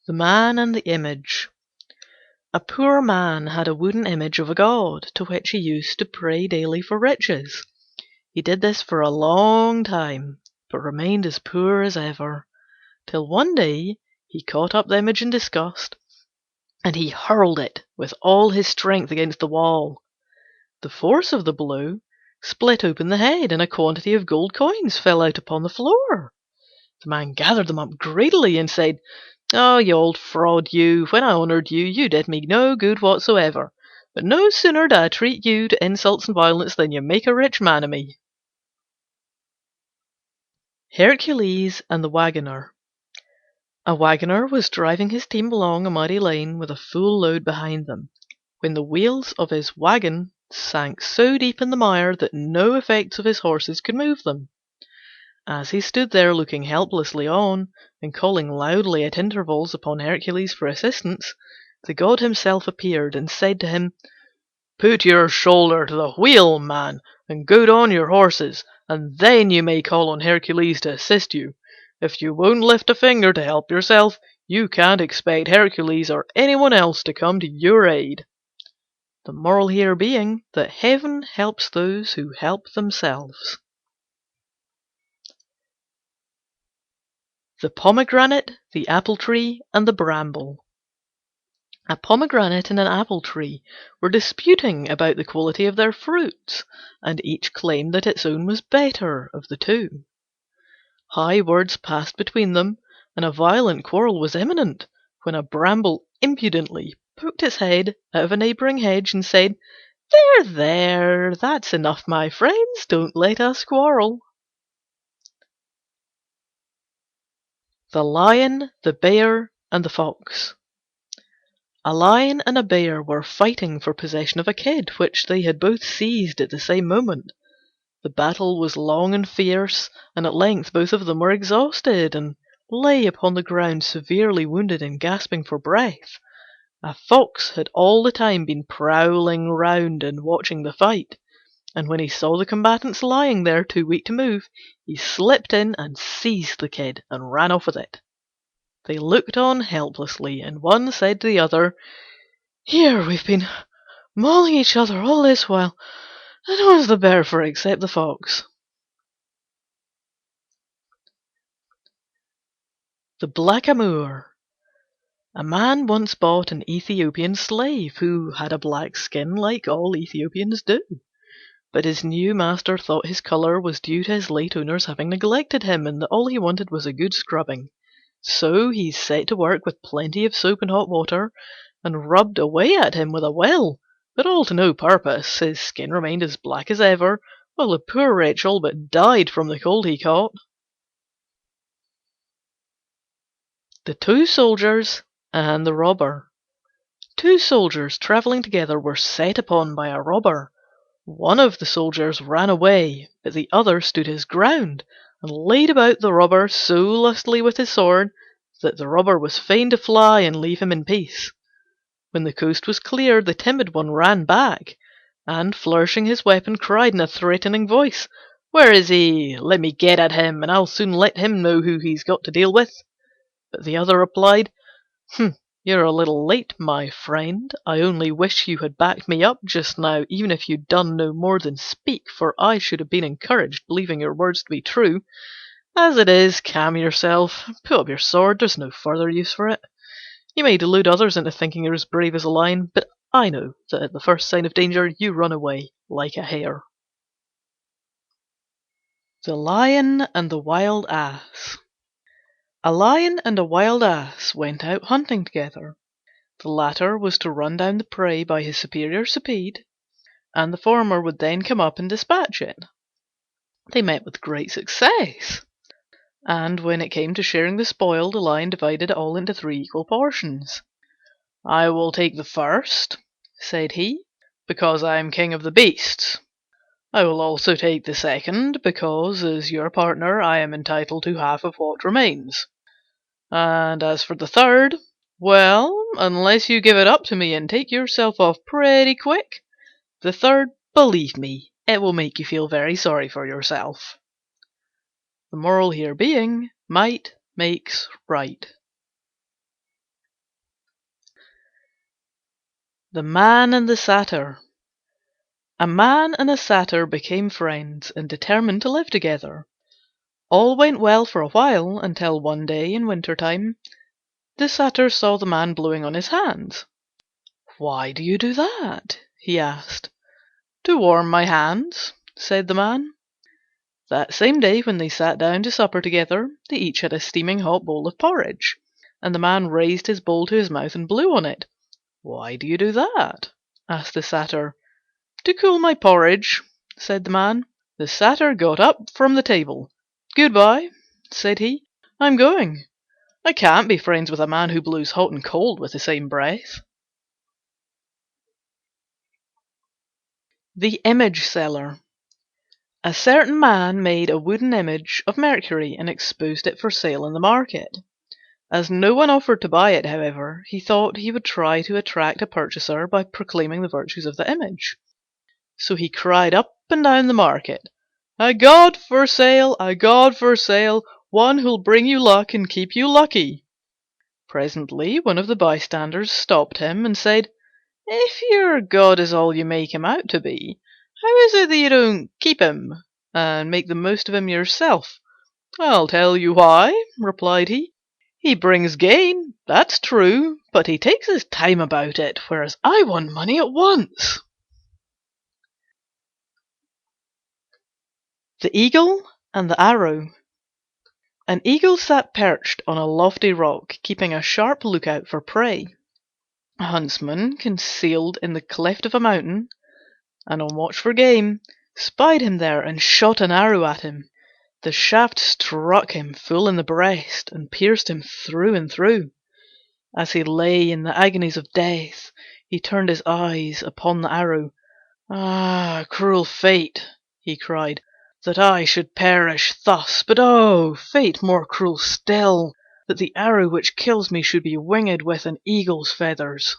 The Man and the Image. A poor man had a wooden image of a god, to which he used to pray daily for riches. He did this for a long time, but remained as poor as ever, till one day he caught up the image in disgust, and he hurled it with all his strength against the wall. The force of the blow split open the head, and a quantity of gold coins fell out upon the floor. The man gathered them up greedily and said, "Oh, you old fraud, you! When I honoured you, you did me no good whatsoever. But no sooner did I treat you to insults and violence than you make a rich man of me." Hercules and the Waggoner. A waggoner was driving his team along a muddy lane with a full load behind them, when the wheels of his waggon sank so deep in the mire that no effects of his horses could move them. As he stood there looking helplessly on, and calling loudly at intervals upon Hercules for assistance, the god himself appeared and said to him, "Put your shoulder to the wheel, man, and goad on your horses, and then you may call on Hercules to assist you. If you won't lift a finger to help yourself, you can't expect Hercules or anyone else to come to your aid." The moral here being that heaven helps those who help themselves. The Pomegranate, the Apple Tree, and the Bramble. A pomegranate and an apple tree were disputing about the quality of their fruits, and each claimed that its own was better of the two. High words passed between them, and a violent quarrel was imminent, when a bramble impudently poked its head out of a neighbouring hedge and said, "There, there, that's enough, my friends, don't let us quarrel." The Lion, the Bear, and the Fox. A Lion and a Bear were fighting for possession of a kid, which they had both seized at the same moment. The battle was long and fierce, and at length both of them were exhausted, and lay upon the ground severely wounded and gasping for breath. A Fox had all the time been prowling round and watching the fight, and when he saw the combatants lying there too weak to move, he slipped in and seized the kid and ran off with it. They looked on helplessly, and one said to the other, "Here we've been mauling each other all this while, and no one's the better for it except the Fox." The Blackamoor. A man once bought an Ethiopian slave who had a black skin like all Ethiopians do. But his new master thought his colour was due to his late owners having neglected him, and that all he wanted was a good scrubbing. So he set to work with plenty of soap and hot water, and rubbed away at him with a will, but all to no purpose. His skin remained as black as ever, while the poor wretch all but died from the cold he caught. The Two Soldiers and the Robber. Two soldiers travelling together were set upon by a robber. One of the soldiers ran away, but the other stood his ground, and laid about the robber so lustily with his sword that the robber was fain to fly and leave him in peace. When the coast was clear, the timid one ran back, and flourishing his weapon cried in a threatening voice, "Where is he? Let me get at him, and I'll soon let him know who he's got to deal with." But the other replied, "You're a little late, my friend. I only wish you had backed me up just now, even if you'd done no more than speak, for I should have been encouraged, believing your words to be true. As it is, calm yourself, put up your sword, there's no further use for it. You may delude others into thinking you're as brave as a lion, but I know that at the first sign of danger you run away like a hare." The Lion and the Wild Ass. A Lion and a Wild Ass went out hunting together. The latter was to run down the prey by his superior speed, and the former would then come up and dispatch it. They met with great success, and when it came to sharing the spoil, the Lion divided it all into 3 equal portions. "I will take the first," said he, "because I am king of the beasts. I will also take the second, because, as your partner, I am entitled to half of what remains. And as for the third, well, unless you give it up to me and take yourself off pretty quick, the third, believe me, it will make you feel very sorry for yourself." The moral here being, might makes right. The Man and the Satyr. A man and a satyr became friends and determined to live together. All went well for a while, until one day in winter time the satyr saw the man blowing on his hands. "Why do you do that?" he asked. "To warm my hands," said the man. That same day, when they sat down to supper together, they each had a steaming hot bowl of porridge, and the man raised his bowl to his mouth and blew on it. "Why do you do that?" asked the satyr. "To cool my porridge," said the man. The satyr got up from the table. "Goodbye," said he. "I'm going. I can't be friends with a man who blows hot and cold with the same breath." The Image Seller. A certain man made a wooden image of Mercury and exposed it for sale in the market. As no one offered to buy it, however, he thought he would try to attract a purchaser by proclaiming the virtues of the image. So he cried up and down the market, "A god for sale, a god for sale, one who'll bring you luck and keep you lucky." Presently one of the bystanders stopped him and said, "If your god is all you make him out to be, how is it that you don't keep him and make the most of him yourself?" "I'll tell you why," replied he. "He brings gain, that's true, but he takes his time about it, whereas I want money at once." The Eagle and the Arrow. An Eagle sat perched on a lofty rock, keeping a sharp lookout for prey. A huntsman, concealed in the cleft of a mountain, and on watch for game, spied him there and shot an arrow at him. The shaft struck him full in the breast and pierced him through and through. As he lay in the agonies of death, he turned his eyes upon the arrow. "Ah, cruel fate," he cried, "that I should perish thus! But oh, fate more cruel still, that the arrow which kills me should be winged with an eagle's feathers!"